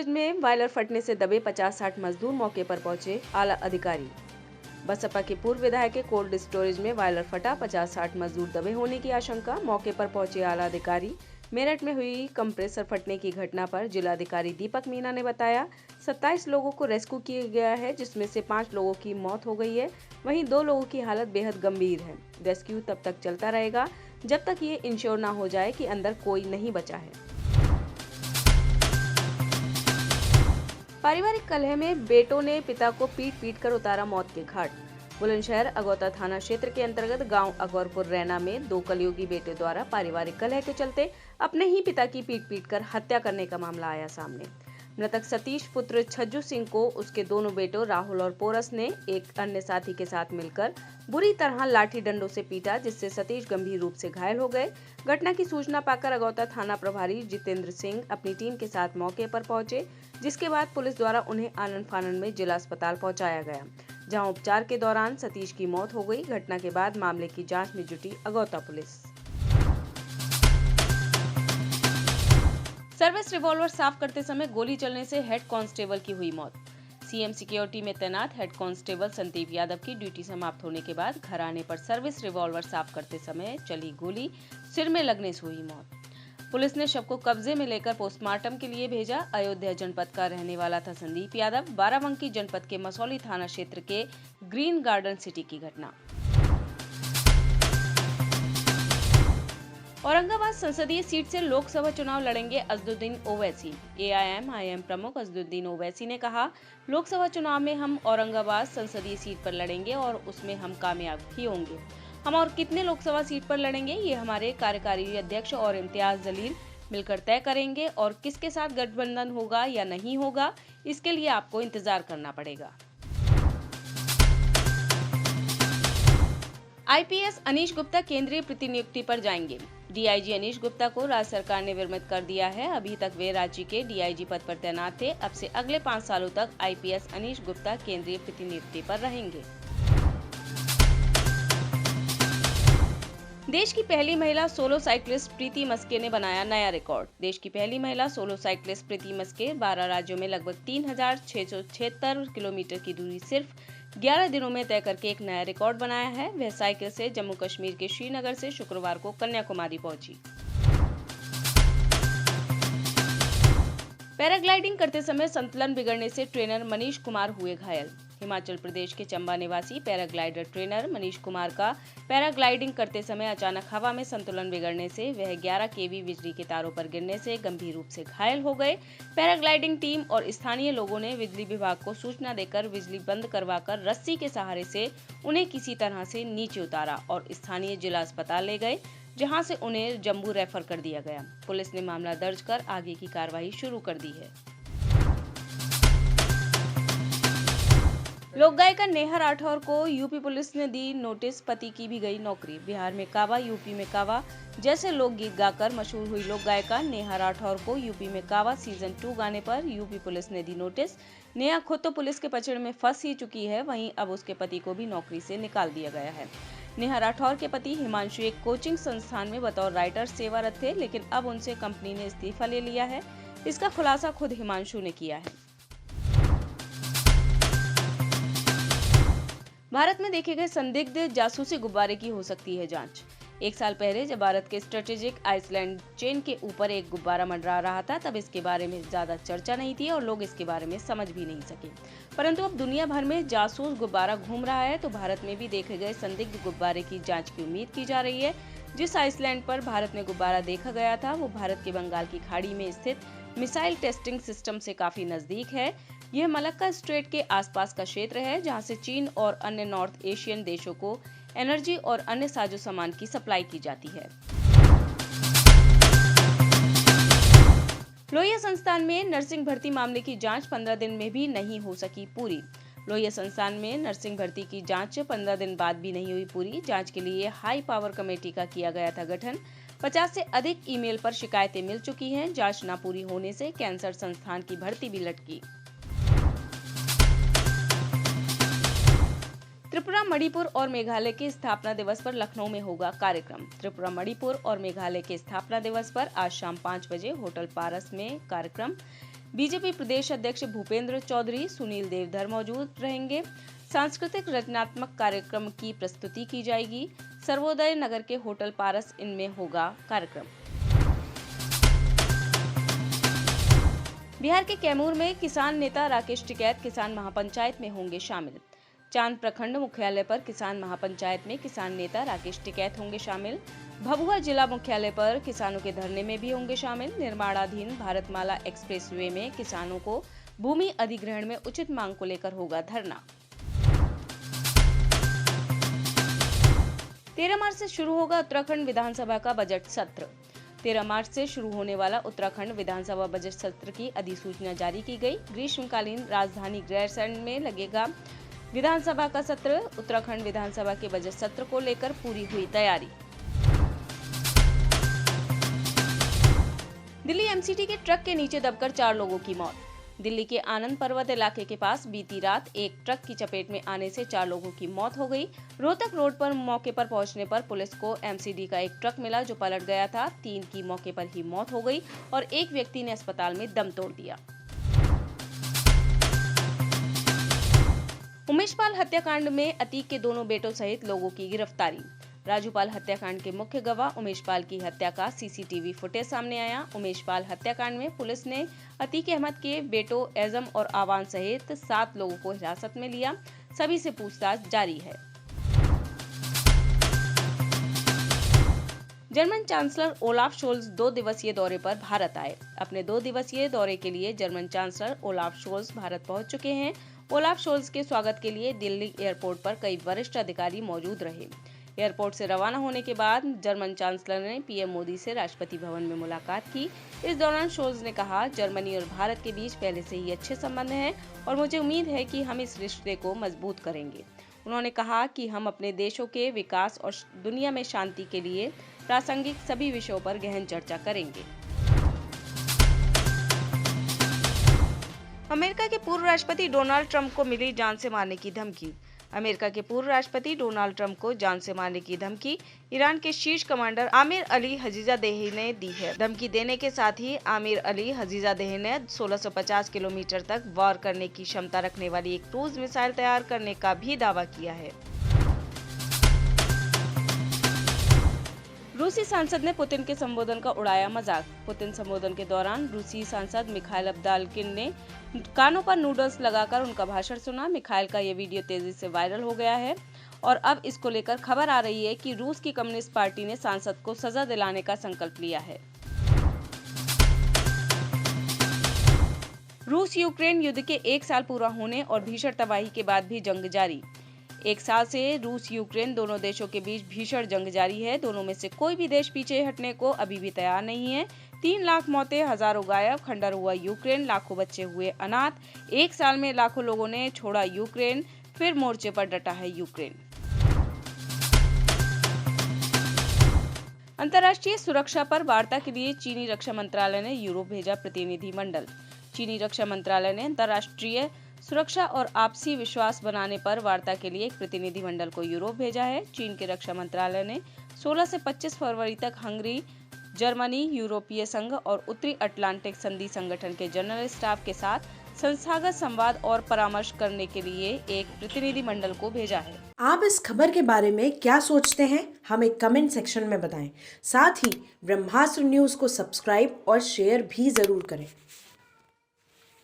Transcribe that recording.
Storage में boiler फटने से दबे 50-60 मजदूर, मौके पर पहुंचे आला अधिकारी। बसपा के पूर्व विधायक के कोल्ड स्टोरेज में बॉयलर फटा, 50-60 मजदूर दबे होने की आशंका, मौके पर पहुंचे आला अधिकारी। मेरठ में हुई कंप्रेसर फटने की घटना पर जिलाधिकारी दीपक मीना ने बताया 27 लोगों को रेस्क्यू किया गया है, जिसमें से 5 लोगों की मौत हो गई है, वहीं 2 लोगों की हालत बेहद गंभीर है। रेस्क्यू तब तक चलता रहेगा जब तक ये इंश्योर ना हो जाए कि अंदर कोई नहीं बचा है। पारिवारिक कलह में बेटों ने पिता को पीट कर उतारा मौत के घाट। बुलंदशहर अगौता थाना क्षेत्र के अंतर्गत गांव अगौरपुर रैना में 2 कलयुगी बेटे द्वारा पारिवारिक कलह के चलते अपने ही पिता की पीट कर हत्या करने का मामला आया सामने। मृतक सतीश पुत्र छज्जू सिंह को उसके दोनों बेटों राहुल और पोरस ने एक अन्य साथी के साथ मिलकर बुरी तरह लाठी डंडों से पीटा, जिससे सतीश गंभीर रूप से घायल हो गए। घटना की सूचना पाकर अगौता थाना प्रभारी जितेंद्र सिंह अपनी टीम के साथ मौके पर पहुंचे, जिसके बाद पुलिस द्वारा उन्हें आनन फानन में जिला अस्पताल पहुंचाया गया, जहां उपचार के दौरान सतीश की मौत हो गई। घटना के बाद मामले की जांच में जुटी अगौता पुलिस। सर्विस रिवॉल्वर साफ करते समय गोली चलने से हेड कांस्टेबल की हुई मौत। सीएम सिक्योरिटी में तैनात हेड कांस्टेबल संदीप यादव की ड्यूटी समाप्त होने के बाद घर आने पर सर्विस रिवॉल्वर साफ करते समय चली गोली सिर में लगने से हुई मौत। पुलिस ने शव को कब्जे में लेकर पोस्टमार्टम के लिए भेजा। अयोध्या जनपद का रहने वाला था संदीप यादव। बाराबंकी जनपद के मसौली थाना क्षेत्र के ग्रीन गार्डन सिटी की घटना। औरंगाबाद संसदीय सीट से लोकसभा चुनाव लड़ेंगे असदुद्दीन ओवैसी। एआईएम प्रमुख असदुद्दीन ओवैसी ने कहा, लोकसभा चुनाव में हम औरंगाबाद संसदीय सीट पर लड़ेंगे और उसमें हम कामयाब भी होंगे। हम और कितने लोकसभा सीट पर लड़ेंगे ये हमारे कार्यकारी अध्यक्ष और इम्तियाज जलील मिलकर तय करेंगे, और किसके साथ गठबंधन होगा या नहीं होगा इसके लिए आपको इंतजार करना पड़ेगा। आईपीएस अनीश गुप्ता केंद्रीय प्रतिनियुक्ति पर जाएंगे। डीआईजी अनीश गुप्ता को राज्य सरकार ने विरमित कर दिया है। अभी तक वे राज्य के डीआईजी पद पर तैनात थे। अब से अगले 5 सालों तक आईपीएस अनीश गुप्ता केंद्रीय प्रतिनियुक्ति पर रहेंगे। देश की पहली महिला सोलो साइकिलिस्ट प्रीति मस्के ने बनाया नया रिकॉर्ड। देश की पहली महिला सोलो साइकिलिस्ट प्रीति मस्के 12 राज्यों में लगभग 3676 किलोमीटर की दूरी सिर्फ 11 दिनों में तय करके एक नया रिकॉर्ड बनाया है। वह साइकिल से जम्मू कश्मीर के श्रीनगर से शुक्रवार को कन्याकुमारी पहुंची। पैराग्लाइडिंग करते समय संतुलन बिगड़ने से ट्रेनर मनीष कुमार हुए घायल। हिमाचल प्रदेश के चंबा निवासी पैराग्लाइडर ट्रेनर मनीष कुमार का पैराग्लाइडिंग करते समय अचानक हवा में संतुलन बिगड़ने से वह 11 केवी बिजली के तारों पर गिरने से गंभीर रूप से घायल हो गए। पैराग्लाइडिंग टीम और स्थानीय लोगों ने बिजली विभाग को सूचना देकर बिजली बंद करवाकर रस्सी के सहारे से उन्हें किसी तरह से नीचे उतारा और स्थानीय जिला अस्पताल ले गए, जहां से उन्हें जम्मू रेफर कर दिया गया। पुलिस ने मामला दर्ज कर आगे की कार्रवाई शुरू कर दी है। लोक गायिका नेहा राठौर को यूपी पुलिस ने दी नोटिस, पति की भी गई नौकरी। बिहार में कावा, यूपी में कावा जैसे लोकगीत गाकर मशहूर हुई लोक गायिका नेहा राठौर को यूपी में कावा सीजन 2 गाने पर यूपी पुलिस ने दी नोटिस। नेहा खुद तो पुलिस के पचड़े में फंस ही चुकी है, वहीं अब उसके पति को भी नौकरी से निकाल दिया गया है। नेहा राठौर के पति हिमांशु एक कोचिंग संस्थान में बतौर राइटर सेवारत थे, लेकिन अब उनसे कंपनी ने इस्तीफा ले लिया है। इसका खुलासा खुद हिमांशु ने किया है। भारत में देखे गए संदिग्ध जासूसी गुब्बारे की हो सकती है जांच। 1 साल पहले जब भारत के स्ट्रेटेजिक आइसलैंड चेन के ऊपर एक गुब्बारा मंडरा रहा था, तब इसके बारे में ज्यादा चर्चा नहीं थी और लोग इसके बारे में समझ भी नहीं सके। परंतु अब दुनिया भर में जासूस गुब्बारा घूम रहा है, तो भारत में भी देखे गए संदिग्ध गुब्बारे की जांच की उम्मीद की जा रही है। जिस आइसलैंड पर भारत में गुब्बारा देखा गया था, वो भारत के बंगाल की खाड़ी में स्थित मिसाइल टेस्टिंग सिस्टम से काफी नजदीक है। यह मलक्का स्ट्रेट के आसपास का क्षेत्र है, जहां से चीन और अन्य नॉर्थ एशियन देशों को एनर्जी और अन्य साजो सामान की सप्लाई की जाती है। लोहिया संस्थान में नर्सिंग भर्ती मामले की जांच 15 दिन में भी नहीं हो सकी पूरी। लोहिया संस्थान में नर्सिंग भर्ती की जांच 15 दिन बाद भी नहीं हुई पूरी। जांच के लिए हाई पावर कमेटी का किया गया था गठन। 50 से अधिक ईमेल पर शिकायतें मिल चुकी हैं। जांच न पूरी होने से कैंसर संस्थान की भर्ती भी लटकी। त्रिपुरा, मणिपुर और मेघालय के स्थापना दिवस पर लखनऊ में होगा कार्यक्रम। त्रिपुरा, मणिपुर और मेघालय के स्थापना दिवस पर आज शाम 5 बजे होटल पारस में कार्यक्रम। बीजेपी प्रदेश अध्यक्ष भूपेंद्र चौधरी, सुनील देवधर मौजूद रहेंगे। सांस्कृतिक रचनात्मक कार्यक्रम की प्रस्तुति की जाएगी। सर्वोदय नगर के होटल पारस इन में होगा कार्यक्रम। बिहार के कैमूर में किसान नेता राकेश टिकैत किसान महापंचायत में होंगे शामिल। चांद प्रखंड मुख्यालय पर किसान महापंचायत में किसान नेता राकेश टिकैत होंगे शामिल। भभुआ जिला मुख्यालय पर किसानों के धरने में भी होंगे शामिल। निर्माणाधीन भारतमाला एक्सप्रेसवे में किसानों को भूमि अधिग्रहण में उचित मांग को लेकर होगा धरना। 13 मार्च से शुरू होगा उत्तराखंड विधानसभा का बजट सत्र। 13 मार्च से शुरू होने वाला उत्तराखंड विधानसभा बजट सत्र की अधिसूचना जारी की गई। ग्रीष्मकालीन राजधानी गैरसैंण में लगेगा विधानसभा का सत्र। उत्तराखंड विधानसभा के बजट सत्र को लेकर पूरी हुई तैयारी। दिल्ली एमसीटी के ट्रक के नीचे दबकर 4 लोगों की मौत। दिल्ली के आनंद पर्वत इलाके के पास बीती रात एक ट्रक की चपेट में आने से 4 लोगों की मौत हो गई। रोहतक रोड पर मौके पर पहुंचने पर पुलिस को एमसीडी का एक ट्रक मिला जो पलट गया था। 3 की मौके पर ही मौत हो गई और एक व्यक्ति ने अस्पताल में दम तोड़ दिया। उमेश पाल हत्याकांड में अतीक के दोनों बेटों सहित लोगों की गिरफ्तारी। राजूपाल हत्याकांड के मुख्य गवाह उमेश पाल की हत्या का सीसीटीवी फुटेज सामने आया। उमेश पाल हत्याकांड में पुलिस ने अतीक अहमद के बेटों एजम और आवान सहित 7 लोगों को हिरासत में लिया। सभी से पूछताछ जारी है। जर्मन चांसलर ओलाफ शोल्ज 2 दिवसीय दौरे पर भारत आए। अपने 2 दिवसीय दौरे के लिए German chancellor Olaf Scholz Bharat पहुंच चुके हैं। ओलाफ शोल्ज के स्वागत के लिए दिल्ली एयरपोर्ट पर कई वरिष्ठ अधिकारी मौजूद रहे। एयरपोर्ट से रवाना होने के बाद जर्मन चांसलर ने पीएम मोदी से राष्ट्रपति भवन में मुलाकात की। इस दौरान शोल्ज ने कहा, जर्मनी और भारत के बीच पहले से ही अच्छे संबंध हैं और मुझे उम्मीद है कि हम इस रिश्ते को मजबूत करेंगे। उन्होंने कहा कि हम अपने देशों के विकास और दुनिया में शांति के लिए प्रासंगिक सभी विषयों पर गहन चर्चा करेंगे। अमेरिका के पूर्व राष्ट्रपति डोनाल्ड ट्रंप को मिली जान से मारने की धमकी। अमेरिका के पूर्व राष्ट्रपति डोनाल्ड ट्रंप को जान से मारने की धमकी ईरान के शीर्ष कमांडर आमिर अली हजीजादेही ने दी है। धमकी देने के साथ ही आमिर अली हजीजादेही ने 1650 किलोमीटर तक वार करने की क्षमता रखने वाली एक क्रूज मिसाइल तैयार करने का भी दावा किया है। रूसी सांसद ने पुतिन के संबोधन का उड़ाया मजाक। पुतिन संबोधन के दौरान रूसी सांसद मिखाइल अब्दालकिन ने कानों पर नूडल्स लगाकर उनका भाषण सुना। मिखाइल का ये वीडियो तेजी से वायरल हो गया है और अब इसको लेकर खबर आ रही है कि रूस की कम्युनिस्ट पार्टी ने सांसद को सजा दिलाने का संकल्प लिया है। रूस यूक्रेन युद्ध के 1 साल पूरा होने और भीषण तबाही के बाद भी जंग जारी। 1 साल से रूस यूक्रेन दोनों देशों के बीच भीषण जंग जारी है। दोनों में से कोई भी देश पीछे हटने को अभी भी तैयार नहीं है। 3 लाख मौतें, हजारों गायब, खंडर हुआ यूक्रेन, लाखों बच्चे हुए अनाथ। 1 साल में लाखों लोगों ने छोड़ा यूक्रेन, फिर मोर्चे पर डटा है यूक्रेन। अंतर्राष्ट्रीय सुरक्षा पर वार्ता के लिए चीनी रक्षा मंत्रालय ने यूरोप भेजा प्रतिनिधि मंडल। चीनी रक्षा मंत्रालय ने अंतर्राष्ट्रीय सुरक्षा और आपसी विश्वास बनाने पर वार्ता के लिए एक प्रतिनिधि मंडल को यूरोप भेजा है। चीन के रक्षा मंत्रालय ने 16 से 25 फरवरी तक हंगरी, जर्मनी, यूरोपीय संघ और उत्तरी अटलांटिक संधि संगठन के जनरल स्टाफ के साथ संस्थागत संवाद और परामर्श करने के लिए एक प्रतिनिधि मंडल को भेजा है। आप इस खबर के बारे में क्या सोचते हैं, हमें कमेंट सेक्शन में बताएं। साथ ही ब्रह्मास्त्र न्यूज को सब्सक्राइब और शेयर भी जरूर करें।